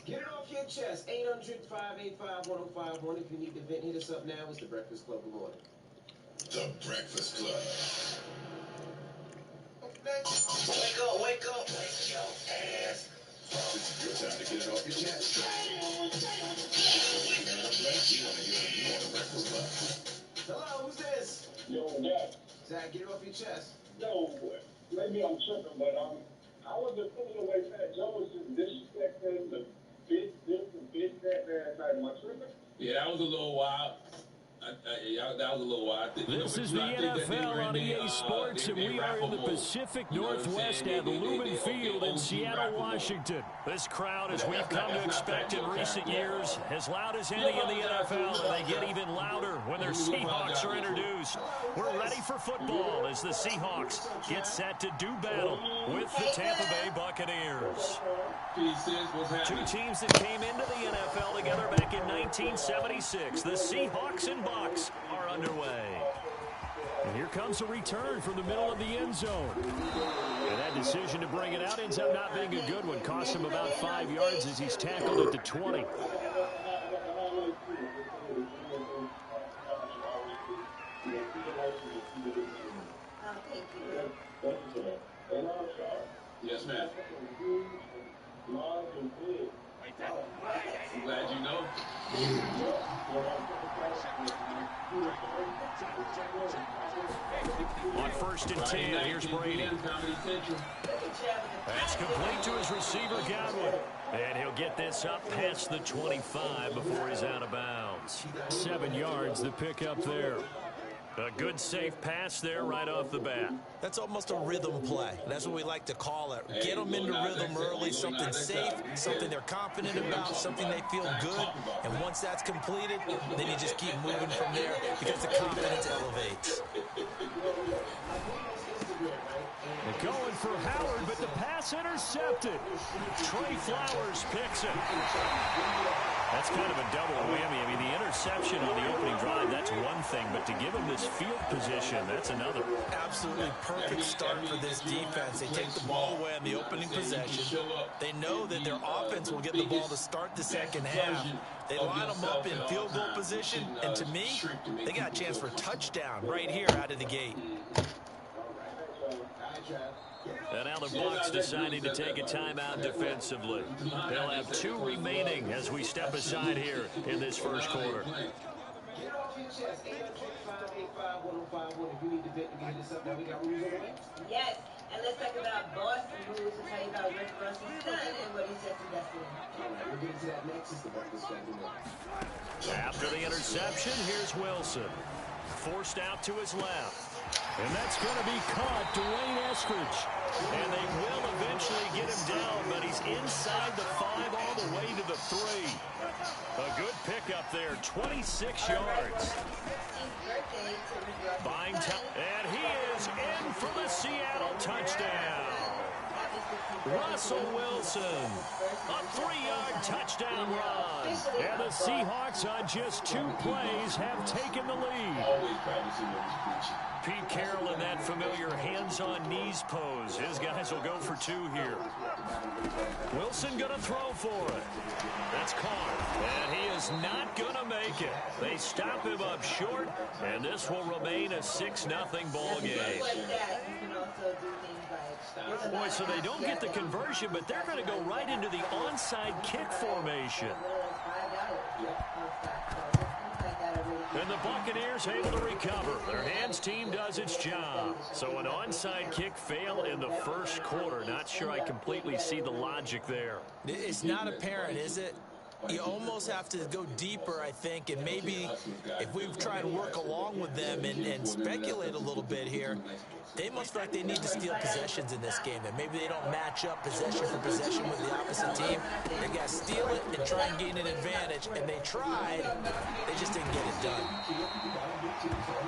Get it off your chest. 800-585-1051. If you need to vent, hit us up now. It's the Breakfast Club. Good morning. The Breakfast Club. Wake up, wake up. Wake your ass. This is your time to get it off your chest. You want to hear the Breakfast Club. Hello, who's this? Yo, Dad. Zach, get it off your chest. Yo, maybe I'm tripping, but I wasn't feeling the way Pat Jones is disrespecting the big fat man type. Am I tripping? Yeah, that was a little wild. That was a little wild. This is the NFL on EA Sports, and we are in the Pacific Northwest at Lumen Field in Seattle, Washington. This crowd, as we've come to expect in recent years, as loud as any in the NFL, and they get even louder when their Seahawks are introduced. We're ready for football as the Seahawks get set to do battle with the Tampa Bay Buccaneers. Two teams that came into the NFL together back in 1976. The Seahawks and Bucs are underway. And here comes a return from the middle of the end zone. And that decision to bring it out ends up not being a good one. Cost him about 5 yards as he's tackled at the 20. Yes, ma'am. I'm glad you know. On 1st and 10, here's Brady. That's complete to his receiver, Godwin. And he'll get this up past the 25 before he's out of bounds. 7 yards, the pickup there. A good, safe pass there right off the bat. That's almost a rhythm play. That's what we like to call it. Get them into rhythm early, something safe, something they're confident about, something they feel good. And once that's completed, then you just keep moving from there because the confidence elevates. They're going for Howard, but the pass intercepted. Trey Flowers picks it. That's kind of a double whammy. I mean, the interception on the opening drive, that's one thing, but to give him this field position, that's another. Absolutely perfect start for this defense. They take the ball away on the opening possession. They know that their offense will get the ball to start the second half. They line them up in field goal position, and to me, they got a chance for a touchdown right here out of the gate. And now the Bucs deciding to take a timeout defensively. They'll have 2 remaining as we step aside here in this first quarter. Get it off your chest. 800-585-1051. If you need to vent, you can hit us up now. We got rules on the way. Yes, and let's talk about Boston rules. We'll tell you about Rick Russell's son and what he said to Dustin. All right, we'll get into that next. It's the Breakfast Club. After the interception, here's Wilson. Forced out to his left. And that's going to be caught, Dwayne Eskridge. And they will eventually get him down, but he's inside the 5 all the way to the 3. A good pickup there, 26 yards. Buying time, and he is in for the Seattle touchdown. Russell Wilson, a 3-yard touchdown run. And the Seahawks on just 2 plays have taken the lead. Pete Carroll in that familiar hands-on-knees pose. His guys will go for 2 here. Wilson going to throw for it. That's caught, and he is not going to make it. They stop him up short, and this will remain a 6-0 ball game. Boy, so they don't get the conversion, but they're going to go right into the onside kick formation. And the Buccaneers able to recover. Their hands team does its job. So an onside kick fail in the first quarter. Not sure I completely see the logic there. It's not apparent, is it? You almost have to go deeper, I think, and maybe if we try and work along with them and speculate a little bit here, they must feel like they need to steal possessions in this game. That maybe they don't match up possession for possession with the opposite team. They got to steal it and try and gain an advantage, and they tried. They just didn't get it done.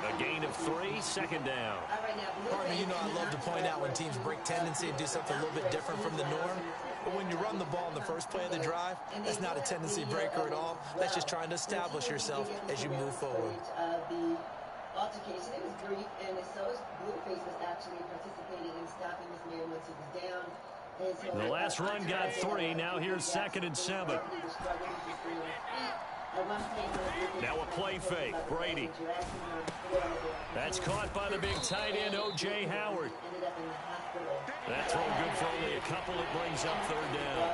A gain of 3, second down. Partner, you know I love to point out when teams break tendency and do something a little bit different from the norm. But when you run the ball in the first play of the drive, that's not a tendency breaker at all. That's just trying to establish yourself as you move forward. Altercation. It was brief, and so Blueface was actually participating in stopping this man once he was down. The last run got 3. Now here's 2nd and 7. Now a play fake. Brady. That's caught by the big tight end, O.J. Howard. That throw good for only a couple. It brings up 3rd down.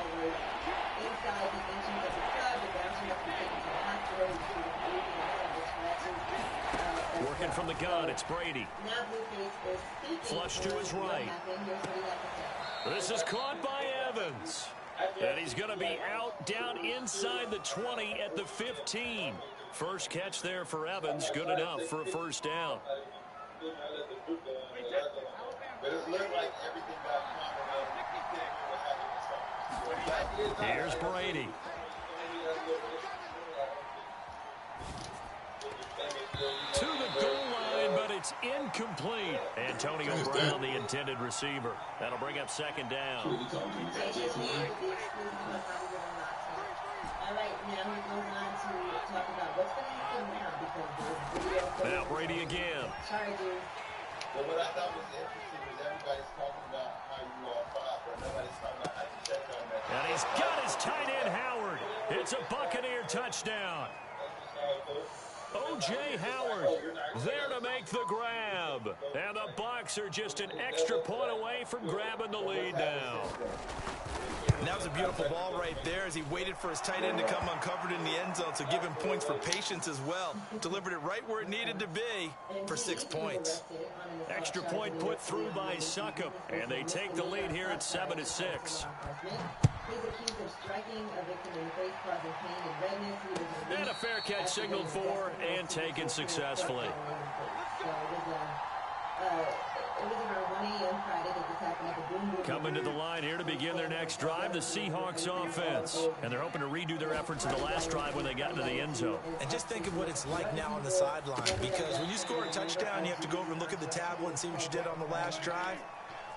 Working from the gun, it's Brady. Flush to his right. This is caught by Evans. And he's going to be out down inside the 20 at the 15. First catch there for Evans. Good enough for a 1st down. Here's Brady. To the goal line, but it's incomplete. Antonio Brown, the intended receiver. That'll bring up 2nd down. All right, now he goes on to talk about what's going to happen now because there's video. Now Brady again. Chargers. But what I thought was interesting was everybody's talking about how you are 5, but nobody's talking about how you check on that. And he's got his tight end, Howard. It's a Buccaneer touchdown. O.J. Howard there to make the grab. And the Bucs are just an extra point away from grabbing the lead now. And that was a beautiful ball right there as he waited for his tight end to come uncovered in the end zone, so give him points for patience as well. Delivered it right where it needed to be for 6 points. Extra point put through by Succop, and they take the lead here at 7-6. He's accused of striking a victim in the face, causing pain and redness. He was released And a fair catch signaled for and taken successfully. So it was around 1 a.m. Friday that this happened at the Boom Boom. Coming to the line here to begin their next drive, the Seahawks offense. And they're hoping to redo their efforts in the last drive when they got into the end zone. And just think of what it's like now on the sideline, because when you score a touchdown, you have to go over and look at the tablet and see what you did on the last drive.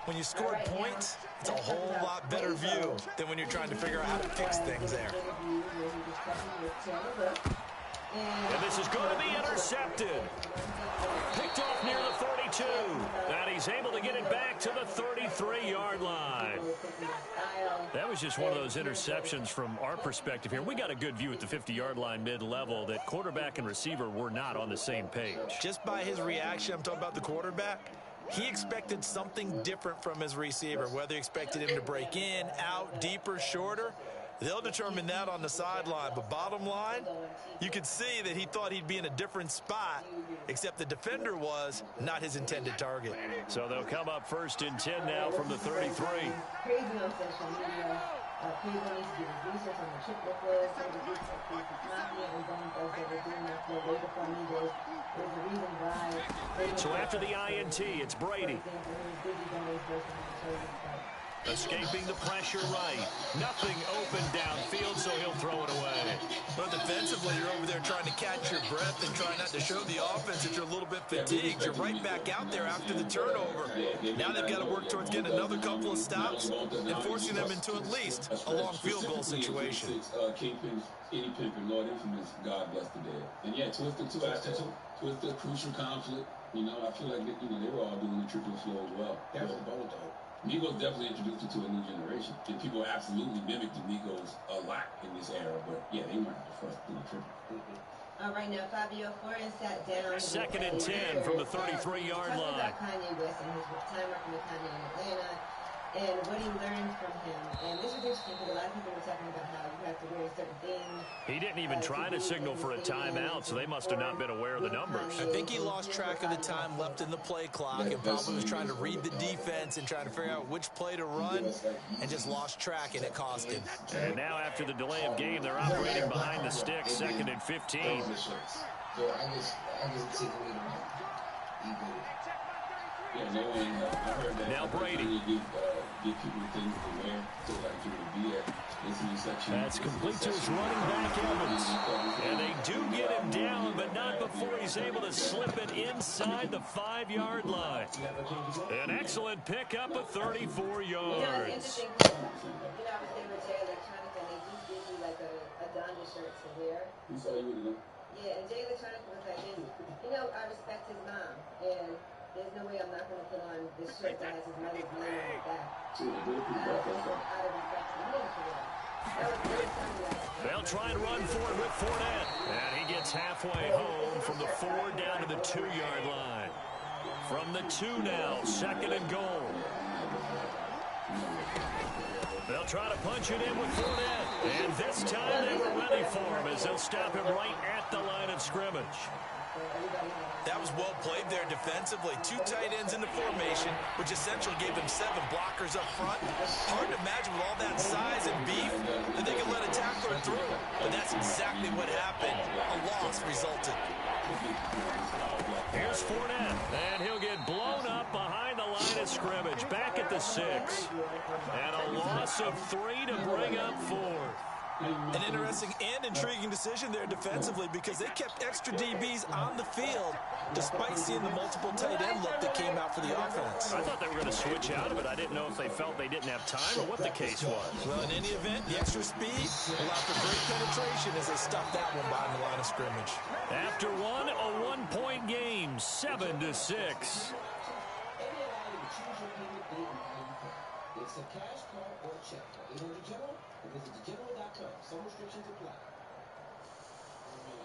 When you scored points, it's a whole lot better view than when you're trying to figure out how to fix things there. And this is going to be intercepted. Picked off near the 32. And he's able to get it back to the 33-yard line. That was just one of those interceptions from our perspective here. We got a good view at the 50-yard line mid-level that quarterback and receiver were not on the same page. Just by his reaction, I'm talking about the quarterback, he expected something different from his receiver, whether he expected him to break in, out, deeper, shorter. They'll determine that on the sideline. But bottom line, you could see that he thought he'd be in a different spot, except the defender was not his intended target. So they'll come up 1st and 10 now from the 33. Crazy on social media. Crazy needs to do his research on the chip lifters. Mafia and Bone Thugs that were doing that for way before me. There's a reason why. So after the INT, it's Brady. Escaping the pressure right. Nothing open downfield, so he'll throw it away. But defensively, you're over there trying to catch your breath and trying not to show the offense that you're a little bit fatigued. You're right back out there after the turnover. Now they've got to work towards getting another couple of stops and forcing them into at least a long field goal situation. Kingpin, Skinny Pimpin, Lord Infamous, God bless the dead. And yeah, Twisted, Crucial Conflict. You know, I feel like they were all doing the triple flow as well. That's a bold dog. Migos definitely introduced it to a new generation. And people absolutely mimicked the Migos a lot in this era. But yeah, they weren't the first to do the triple. All right, now Fabio Foreign sat down. 2nd and 10 from the 33-yard line. About Kanye West and his time working with Kanye in Atlanta and what he learned from him. And this was interesting because a lot of people were talking about how you have to wear certain things. He didn't even try to signal for a timeout, so they must have not been aware of the numbers. I think he lost track of the time left in the play clock and probably was trying to read the defense and trying to figure out which play to run and just lost track, and it cost him. And now after the delay of game, they're operating behind the sticks, 2nd and 15. So I just take away the ego. Yeah, I heard that. Now Brady. Give people things to wear, so like people to be at. That's complete to his running back, Evans. And they do get him down, but not before he's able to slip it inside the 5-yard line. An excellent pickup of 34 yards. You know, it's interesting. I was there with Jay Electronica, and they do give you like a Donda shirt to wear. You saw you with them. Yeah, and Jay Electronica was like, I respect his mom. And there's no way I'm not going to put on this shirt that has his mother's name on the back. They'll try and run for it with Fournette. And he gets halfway home from the 4 down to the 2-yard line. From the 2 now, 2nd and goal. They'll try to punch it in with Fournette. And this time they were ready for him as they'll stop him right at the line of scrimmage. That was well played there defensively. 2 tight ends in the formation, which essentially gave them 7 blockers up front. Hard to imagine with all that size and beef that they could let a tackler through. But that's exactly what happened. A loss resulted. Here's Fournette, and he'll get blown up behind the line of scrimmage, back at the 6. And a loss of 3 to bring up 4. An interesting and intriguing decision there defensively because they kept extra DBs on the field despite seeing the multiple tight end look that came out for the offense. I thought they were going to switch out of it. I didn't know if they felt they didn't have time or what the case was. Well, in any event, the extra speed allowed for great penetration as they stuffed that one behind the line of scrimmage. After one, a 1-point game, 7-6. It's a cash card or a check. 800 General, or visit thegeneral.com. Some restrictions apply.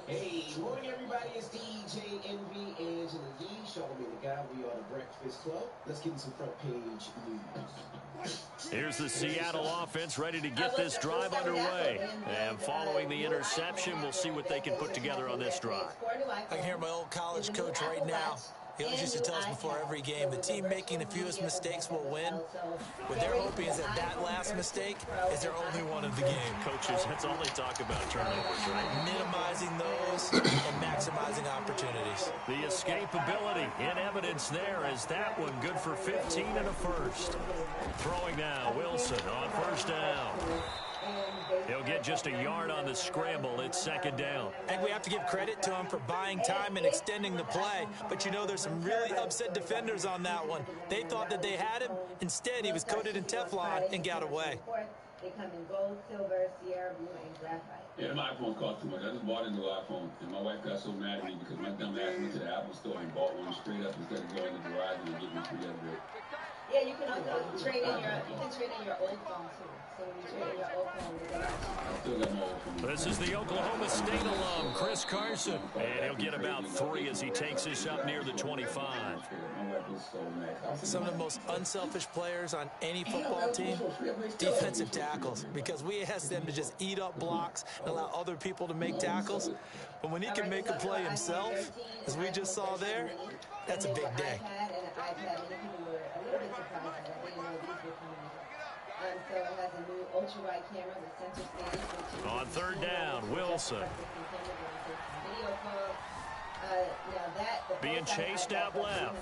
Hey, morning everybody. It's DJ NV, Angela Yee, Charlamagne the Guy. We are the Breakfast Club. Let's get into some front page news. Here's the Seattle offense ready to get this drive underway. And following the interception, we'll see what they can put together on this drive. I can hear my old college coach right now. He always used to tell us before every game, the team making the fewest mistakes will win. What they're hoping is that last mistake is their only one of the game. Coaches, that's all they talk about, turnovers, right? Minimizing those and maximizing opportunities. The escapability in evidence there as that one good for 15 and a first. Throwing now, Wilson on first down. He'll get just a yard on the scramble. It's 2nd down. I think we have to give credit to him for buying time and extending the play. But, you know, there's some really upset defenders on that one. They thought that they had him. Instead, he was coated in Teflon and got away. They come in gold, silver, Sierra blue, and graphite. Yeah, my iPhone cost too much. I just bought a new iPhone, and my wife got so mad at me because my dumb ass went to the Apple store and bought one straight up instead of going to Verizon and getting a free upgrade. Yeah, you can also trade in your old phone too. So when you trade in your old phone, they go out. I still got my old phone. This is the Oklahoma State alum, Chris Carson. And he'll get about 3 as he takes this up near the 25. Some of the most unselfish players on any football team, defensive tackles, because we ask them to just eat up blocks and allow other people to make tackles. But when he can make a play himself, as we just saw there, that's a big day. So it has a new ultra-wide camera with center stage. On 3rd down, Wilson. Being chased out left.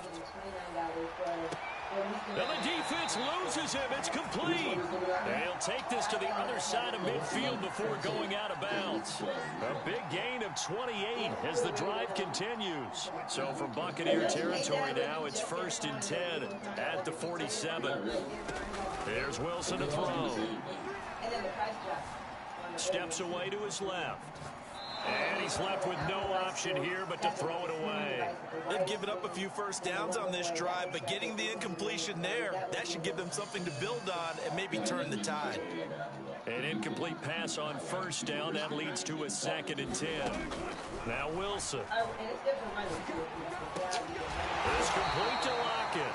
And the defense loses him. It's complete. They'll take this to the other side of midfield before going out of bounds. A big gain of 28 as the drive continues. So from Buccaneer territory now, it's 1st and 10 at the 47. Here's Wilson to throw. Steps away to his left. And he's left with no option here but to throw it away. They've given up a few first downs on this drive, but getting the incompletion there, that should give them something to build on and maybe turn the tide. An incomplete pass on 1st down. That leads to a 2nd and 10. Now Wilson. It's complete to Lockett.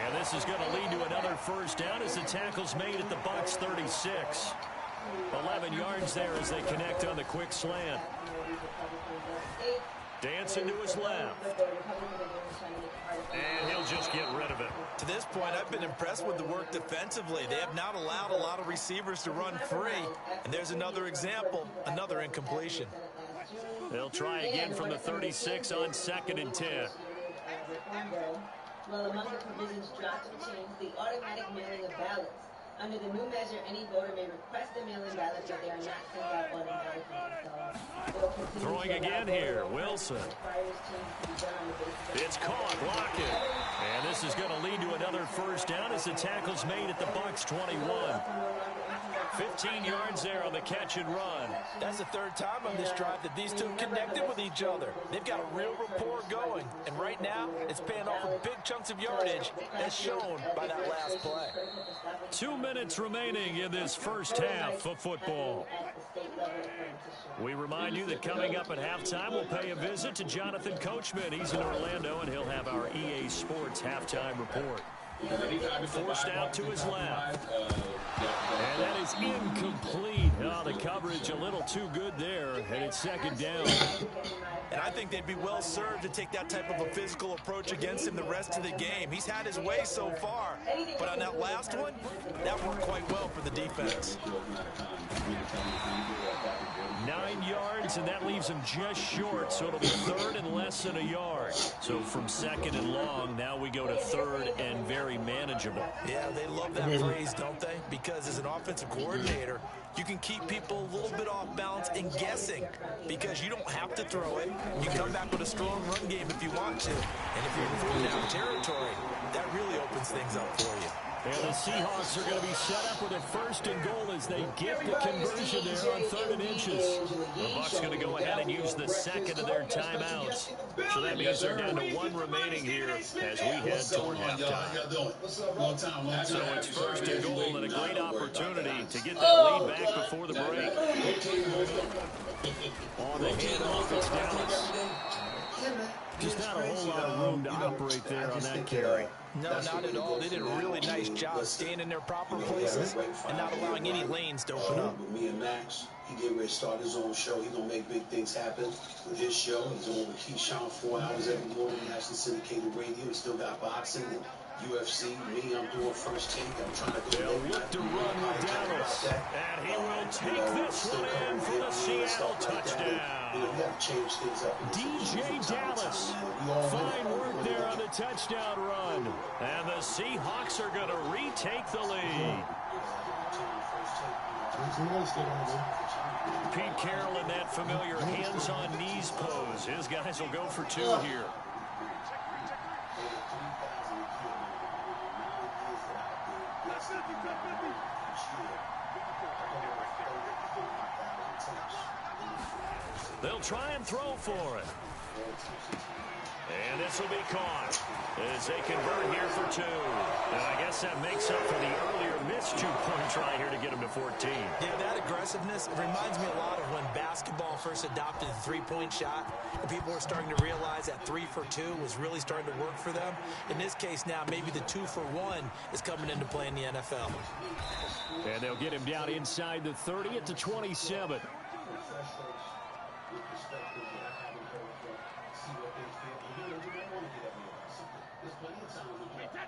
And this is going to lead to another 1st down as the tackle's made at the Bucs 36. 11 yards there as they connect on the quick slant. Dancing to his left. And he'll just get rid of it. To this point, I've been impressed with the work defensively. They have not allowed a lot of receivers to run free. And there's another example, another incompletion. They'll try again from the 36 on 2nd and 10. Well, among the provisions dropped or changed, the automatic mailing of ballots. Under the new measure, any voter may request a mail-in ballot, but they are not sent out automatically. So throwing again here, Wilson. It's caught, Lockett. And this is going to lead to another 1st down as the tackle's made at the Bucs 21. 15 yards there on the catch and run. That's the third time on this drive that these two connected with each other. They've got a real rapport going, and right now it's paying off with big chunks of yardage, as shown by that last play. 2 minutes remaining in this first half of football. We remind you that coming up at halftime, we'll pay a visit to Jonathan Coachman. He's in Orlando, and he'll have our EA Sports halftime report. Forced out to his left. And that is incomplete. Oh, the coverage a little too good there, and it's second down. And I think they'd be well served to take that type of a physical approach against him the rest of the game. He's had his way so far, but on that last one, that worked quite well for the defense. 9 yards, and that leaves him just short, so it'll be third and less than a yard. So from second and long, now we go to third and very manageable. Yeah, they love that phrase, don't they? Because as an offensive coordinator, you can keep people a little bit off balance and guessing because you don't have to throw it. You come back with a strong run game if you want to. And if you're in fourth down territory, that really opens things up for you. And the Seahawks are going to be set up with a first and goal as they get the conversion there on 3rd and inches. The Bucs going to go ahead and use the second of their timeouts. So that means they're down to 1 remaining here as we head toward halftime. So it's first and goal and a great opportunity to get that lead back before the break. On the handoff, it's Dallas. Just not a whole lot of room to operate there on that carry. No, not at all. They did a really nice job staying in their proper places and not allowing any lanes to open up. With me and Max, he getting ready to start his own show. He's going to make big things happen with his show. He's on with Keyshawn 4 hours every morning, nationally syndicated radio. He still got boxing and UFC. Me, I'm doing First Take. I'm trying to go. They'll look to run with Dallas. And he will take this one in for the Seattle touchdown. DJ Dallas. Fine work there on the touchdown run. And the Seahawks are going to retake the lead. Pete Carroll in that familiar hands-on knees pose. His guys will go for 2 here. They'll try and throw for it. And this will be caught as they convert here for 2. And I guess that makes up for the earlier missed 2-point try here to get them to 14. Yeah, that aggressiveness reminds me a lot of when basketball first adopted the 3-point shot. And people were starting to realize that 3 for 2 was really starting to work for them. In this case now, maybe the 2 for 1 is coming into play in the NFL. And they'll get him down inside the 30 at the 27.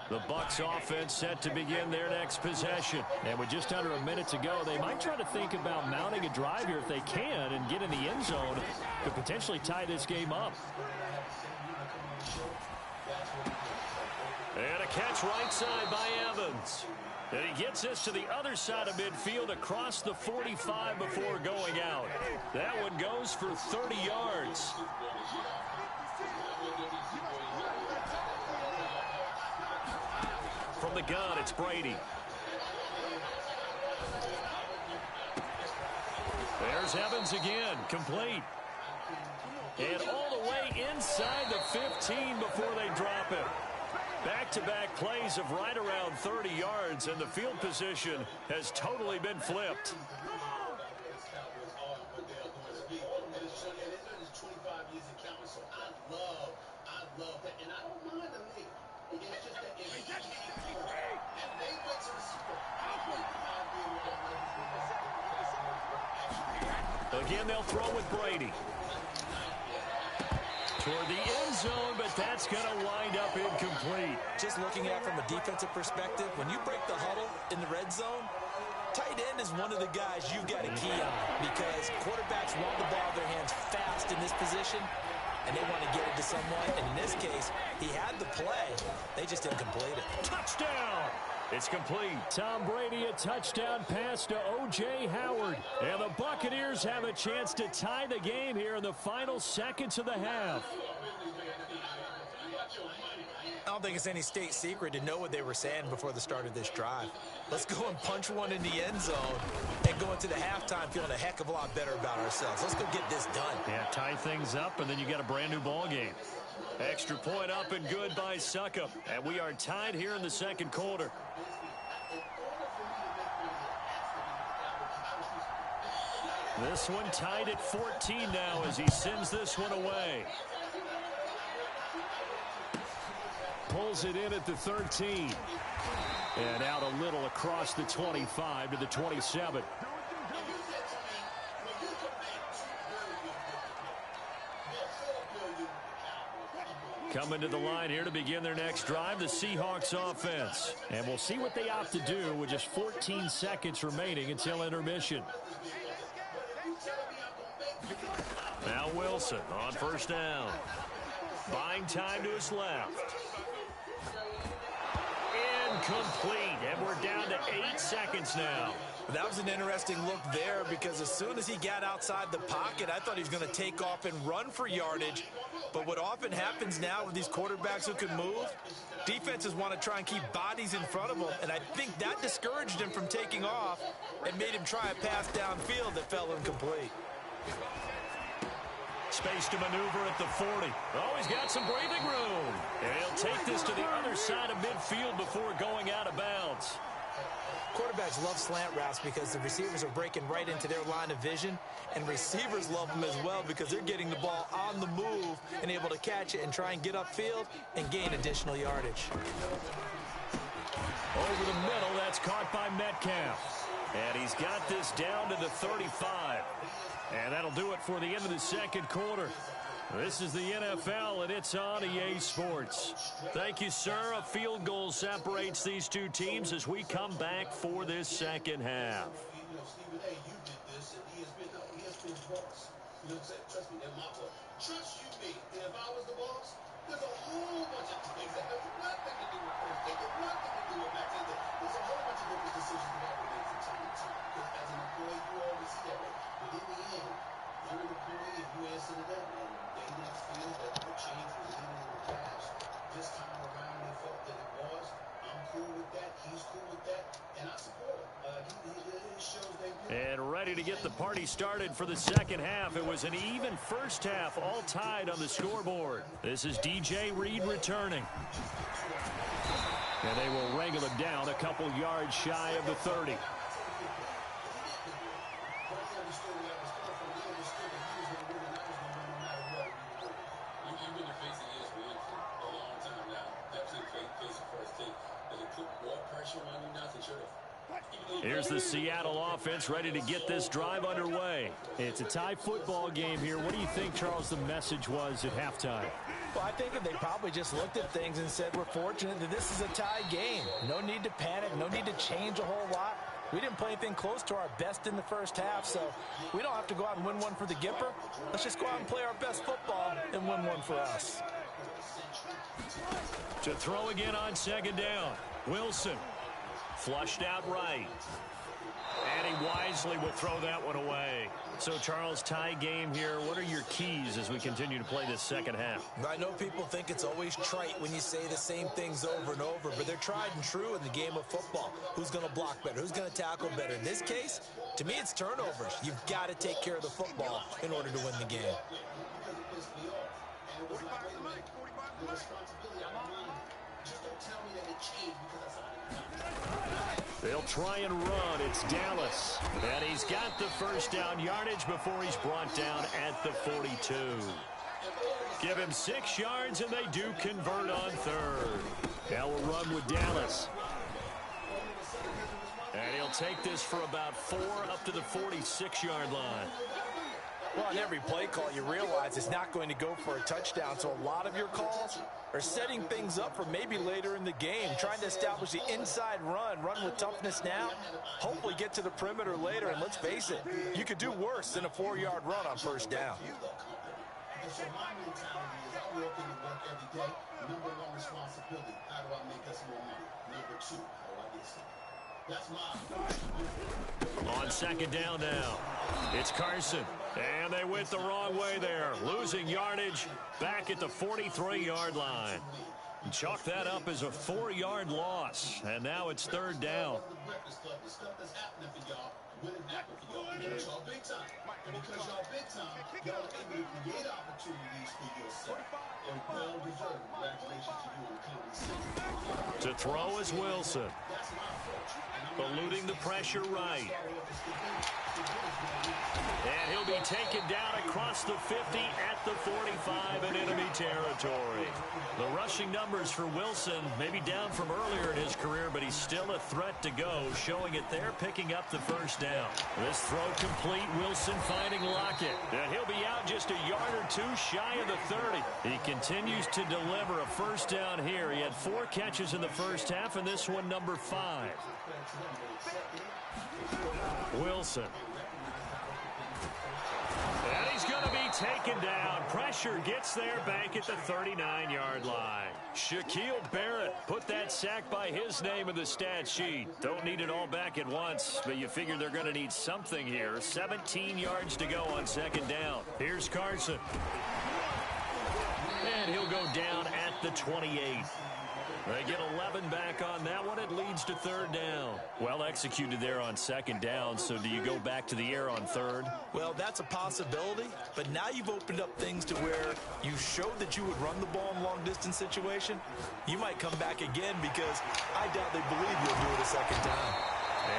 The Bucs offense set to begin their next possession. And with just under a minute to go, they might try to think about mounting a drive here if they can and get in the end zone to potentially tie this game up. And a catch right side by Evans. And he gets this to the other side of midfield across the 45 before going out. That one goes for 30 yards. From the gun, it's Brady. There's Evans again, complete. And all the way inside the 15 before they drop it. Back-to-back plays of right around 30 yards, and the field position has totally been flipped. Again, they'll throw with Brady. Toward the end zone, but that's going to wind up incomplete. Just looking at it from a defensive perspective, when you break the huddle in the red zone, tight end is one of the guys you've got to key on because quarterbacks want the ball in their hands fast in this position, and they want to get it to someone. And in this case, he had the play. They just didn't complete it. Touchdown! It's complete. Tom Brady, a touchdown pass to O.J. Howard. And the Buccaneers have a chance to tie the game here in the final seconds of the half. don't think it's any state secret to know what they were saying before the start of this drive. Let's go and punch one in the end zone and go into the halftime feeling a heck of a lot better about ourselves. Let's go get this done. Yeah, tie things up, and then you get a brand new ball game. Extra point up and good by Succop. And we are tied here in the second quarter. This one tied at 14 now as he sends this one away. Pulls it in at the 13. And out a little across the 25 to the 27. Coming to the line here to begin their next drive, the Seahawks offense. And we'll see what they opt to do with just 14 seconds remaining until intermission. Now Wilson on first down. Buying time to his left. Incomplete, and we're down to 8 seconds now. That was an interesting look there because as soon as he got outside the pocket, I thought he was going to take off and run for yardage. But what often happens now with these quarterbacks who can move, defenses want to try and keep bodies in front of them, and I think that discouraged him from taking off and made him try a pass downfield that fell incomplete. Space to maneuver at the 40. Oh, he's got some breathing room. And he'll take this to the other side of midfield before going out of bounds. Quarterbacks love slant routes because the receivers are breaking right into their line of vision, and receivers love them as well because they're getting the ball on the move and able to catch it and try and get upfield and gain additional yardage. Over the middle, that's caught by Metcalf. And he's got this down to the 35. And that'll do it for the end of the second quarter. This is the NFL, and it's on EA Sports. Thank you, sir. A field goal separates these two teams as we come back for this second half. You know, Stephen A., you did this, and he has been boss. You know what I'm saying? Trust me, and my boss. Trust you me. And if I was the boss, there's a whole bunch of things that have nothing to do with first take, nothing to do with back end. There's a whole bunch of different decisions that have to make from time to time. Because as an employee, you always see that way. But in the end, you're an employee if you answer to them. And they didn't feel that the change was needed in the past. This time around, they felt that it was. I'm cool with that. He's cool with that. And I support him. It shows they And ready to get the party started for the second half. It was an even first half, all tied on the scoreboard. This is DJ Reed returning. And they will wrangle him down a couple yards shy of the 30. Here's the Seattle offense ready to get this drive underway. It's a tie football game here. What do you think, Charles, the message was at halftime? Well, I think that they probably just looked at things and said, we're fortunate that this is a tie game. No need to panic. No need to change a whole lot. We didn't play anything close to our best in the first half, so we don't have to go out and win one for the Gipper. Let's just go out and play our best football and win one for us. To throw again on second down. Wilson. Flushed out right. And he wisely will throw that one away. So, Charles, tie game here. What are your keys as we continue to play this second half? I know people think it's always trite when you say the same things over and over, but they're tried and true in the game of football. Who's going to block better? Who's going to tackle better? In this case, to me, it's turnovers. You've got to take care of the football in order to win the game. They'll try and run. It's Dallas. And he's got the first down yardage before he's brought down at the 42. Give him 6 yards, and they do convert on third. Now we'll run with Dallas. And he'll take this for about 4 up to the 46-yard line. Well, on every play call, you realize it's not going to go for a touchdown, so a lot of your calls are setting things up for maybe later in the game, trying to establish the inside run with toughness now, hopefully get to the perimeter later, and let's face it, you could do worse than a 4-yard run on first down. So my mentality is I walk into work every day. Number 1 responsibility, how do I make us more money? Number 2, how do I get something? That's my on second down now. It's Carson. And they went the wrong way there. Losing yardage back at the 43-yard line. Chalk that up as a 4-yard loss. And now it's third down. When it happened for y'all, because y'all big time. And because y'all big time, y'all are able to create opportunities for yourself. And well deserved. Congratulations to you on the Comedy Central. To throw is Wilson. That's my approach. Eluding the pressure right. And he'll be taken down across the 50 at the 45 in enemy territory. The rushing numbers for Wilson may be down from earlier in his career, but he's still a threat to go, showing it there, picking up the first down. This throw complete, Wilson finding Lockett. And he'll be out just a yard or two shy of the 30. He continues to deliver a first down here. He had 4 catches in the first half, and this one number 5. Wilson. And he's going to be taken down. Pressure gets there back at the 39-yard line. Shaquille Barrett put that sack by his name in the stat sheet. Don't need it all back at once, but you figure they're going to need something here. 17 yards to go on second down. Here's Carson. And he'll go down at the 28. They get 11 back on that one. It leads to third down. Well executed there on second down. So do you go back to the air on third? Well, that's a possibility. But now you've opened up things to where you showed that you would run the ball in long-distance situation. You might come back again because I doubt they believe you'll do it a second time.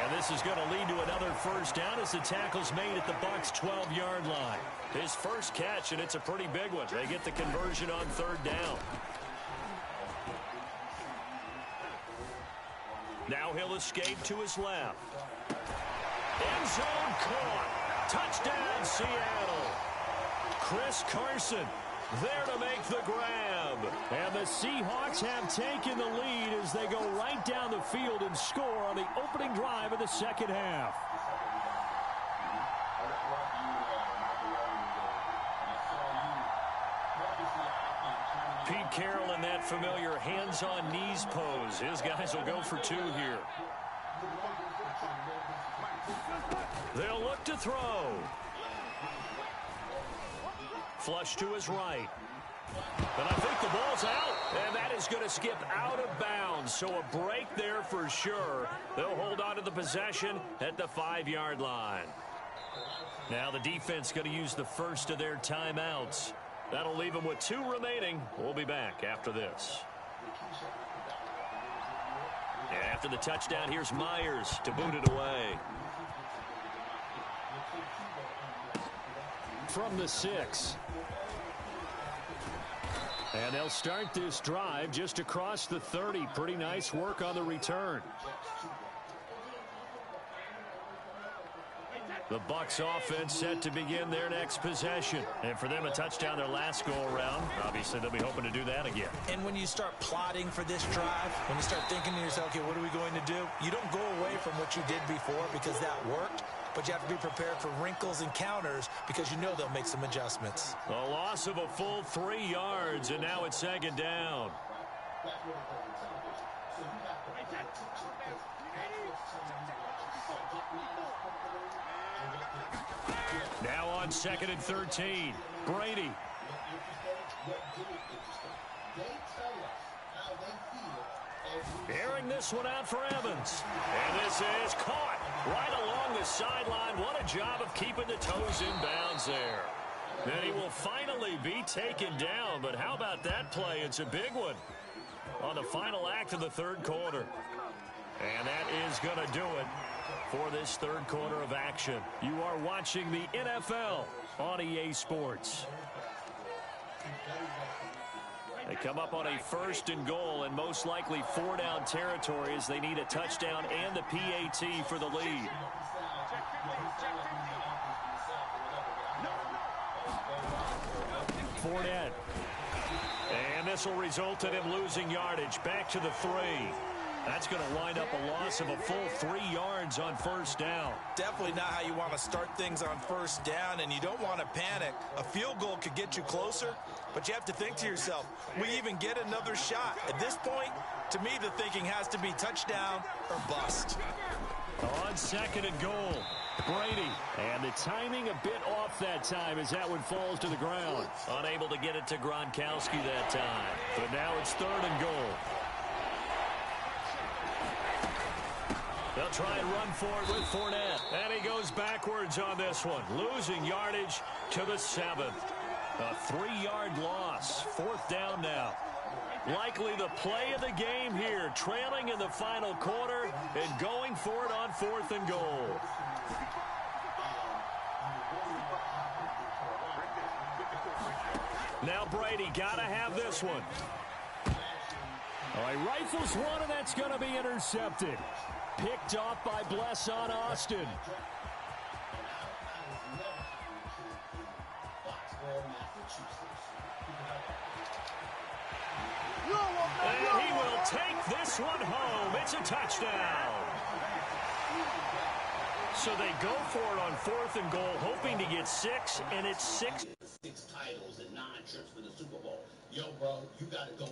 And this is going to lead to another first down as the tackle's made at the Bucs' 12-yard line. His first catch, and it's a pretty big one. They get the conversion on third down. Now he'll escape to his left. End zone caught. Touchdown, Seattle. Chris Carson there to make the grab. And the Seahawks have taken the lead as they go right down the field and score on the opening drive of the second half. Pete Carroll in that familiar hands-on-knees pose. His guys will go for 2 here. They'll look to throw. Flush to his right. And I think the ball's out. And that is going to skip out of bounds. So a break there for sure. They'll hold on to the possession at the 5-yard line. Now the defense going to use the first of their timeouts. That'll leave them with 2 remaining. We'll be back after this. And after the touchdown, here's Myers to boot it away. From the 6. And they'll start this drive just across the 30. Pretty nice work on the return. The Bucs offense set to begin their next possession. And for them, a touchdown their last go-around. Obviously, they'll be hoping to do that again. And when you start plotting for this drive, when you start thinking to yourself, okay, what are we going to do? You don't go away from what you did before because that worked. But you have to be prepared for wrinkles and counters because you know they'll make some adjustments. A loss of a full 3 yards, and now it's second down. Now on 2nd and 13, Brady. Airing this one out for Evans. And this is caught right along the sideline. What a job of keeping the toes in bounds there. And he will finally be taken down. But how about that play? It's a big one on the final act of the third quarter. And that is going to do it for this third quarter of action. You are watching the NFL on EA Sports. They come up on a 1st and goal and most likely 4-down territory as they need a touchdown and the PAT for the lead. Fournette. And this will result in him losing yardage. Back to the 3. That's going to wind up a loss of a full 3 yards on first down. Definitely not how you want to start things on first down, and you don't want to panic. A field goal could get you closer, but you have to think to yourself, we even get another shot. At this point, to me, the thinking has to be touchdown or bust. On 2nd and goal, Brady, and the timing a bit off that time as that one falls to the ground. Unable to get it to Gronkowski that time. But now it's 3rd and goal. They'll try and run for it with Fournette. And he goes backwards on this one, losing yardage to the 7th. A 3-yard loss. 4th down now. Likely the play of the game here, trailing in the final quarter and going for it on 4th and goal. Now Brady got to have this one. All right, rifles one, and that's going to be intercepted. Picked off by Bless on Austin. And he will take this one home. It's a touchdown. So they go for it on 4th and goal, hoping to get 6, and it's 6. 6 titles and 9 trips for the Super Bowl. Yo, bro, you got to go